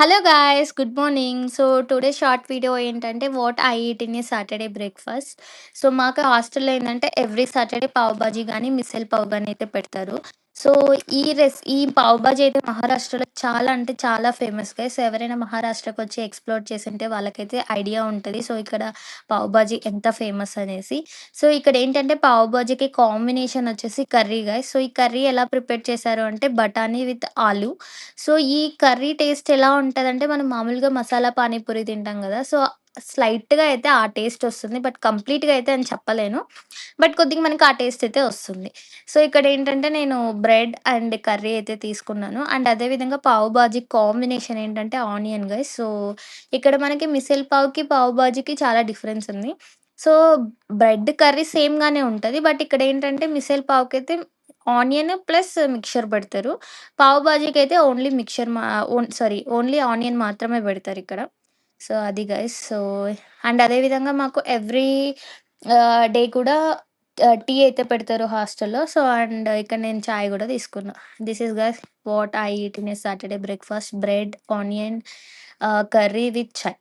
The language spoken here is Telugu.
Hello guys, good morning. So today short video ఏంటంటే what I eat in a Saturday breakfast. So మాకు హాస్టల్లో ఏంటంటే ఎవ్రీ సాటర్డే పావ్ బాజీ కానీ మిసల్ పావ్ కానీ అయితే పెడతారు. సో ఈ పావ్ బాజీ అయితే మహారాష్ట్రలో చాలా అంటే చాలా ఫేమస్ గైస్. సో ఎవరైనా మహారాష్ట్రకు వచ్చి ఎక్స్ప్లోర్ చేసింటే వాళ్ళకైతే ఐడియా ఉంటుంది. సో ఇక్కడ పావ్ బాజీ ఎంత ఫేమస్ అనేసి. సో ఇక్కడ ఏంటంటే పావ్ బాజీకి కాంబినేషన్ వచ్చేసి కర్రీ గైస్. సో ఈ కర్రీ ఎలా ప్రిపేర్ చేశారు అంటే బఠానీ విత్ ఆలు. సో, ఈ కర్రీ టేస్ట్ ఎలా ఉంటదంటే, మనం మామూలుగా మసాలా పానీపూరి తింటాం గదా! సో, స్లైట్‌గా అయితే ఆ టేస్ట్ ఒస్తుంది. బట్ కంప్లీట్‌గా అయితే అని చెప్పలేను. బట్ కొద్దిగా మనకి ఆ టేస్ట్ అయితే ఒస్తుంది. సో, ఇక్కడేంటంటే నేను బ్రెడ్ అండ్ కర్రీ అయితే తీసుకున్నాను. అండ్ అదే విధంగా పావు బాజీ కాంబినేషన్ ఏంటంటే ఆనియన్ గైస్. సో, ఇక్కడ మనకి మిసల్ పావ్‌కి, పావు బాజీకి చాలా డిఫరెన్స్ ఉంది. సో, బ్రెడ్ కర్రీ సేమ్ గానే ఉంటది. బట్ ఇక్కడేంటంటే మిసల్ పావ్‌కైతే ఆనియన్ ప్లస్ మిక్చర్ పెడతారు. పావు బాజీకైతే ఓన్లీ మిక్చర్ మా ఓన్ సారీ ఓన్లీ ఆనియన్ మాత్రమే పెడతారిక్కడ. సో, అది గైస్. సో, అండ్ అదే విధంగా మాకు ఎవ్రీ డే కూడా టీ అయితే పెడతారు హాస్టల్‌లో. సో, అండ్ ఇక్కడ నేను చాయ్ గూడా తీసుకున్నా. This is guys what I eat in a Saturday breakfast bread, onion curry with chai.